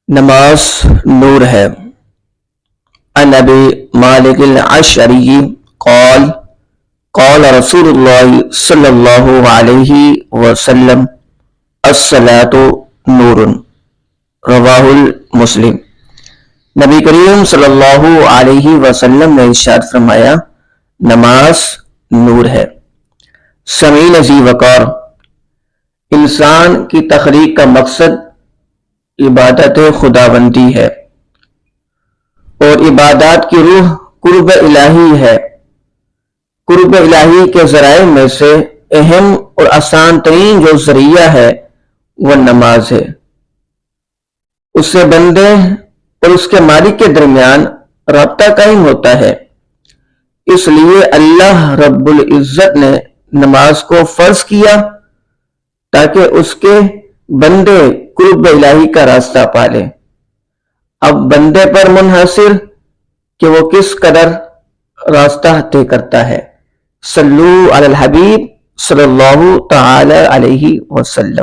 نماز نور ہے۔ عن ابی مالک الاشعری قال قال رسول اللہ صلی اللہ علیہ وسلم الصلاۃ نور، رواہ مسلم۔ نبی کریم صلی اللہ علیہ وسلم نے ارشاد فرمایا، نماز نور ہے۔ سمیع ذی وقار، انسان کی تخلیق کا مقصد عبادت خداوندی ہے، اور عبادات کی روح قرب الہی ہے۔ قرب الہی کے ذرائع میں سے اہم اور آسان ترین جو ذریعہ ہے وہ نماز ہے۔ اس سے بندے اور اس کے مالک کے درمیان رابطہ قائم ہوتا ہے۔ اس لیے اللہ رب العزت نے نماز کو فرض کیا تاکہ اس کے بندے قرب الہی کا راستہ پالے۔ اب بندے پر منحصر کہ وہ کس قدر راستہ طے کرتا ہے۔ صلو علی الحبیب صلی اللہ تعالی علیہ وسلم۔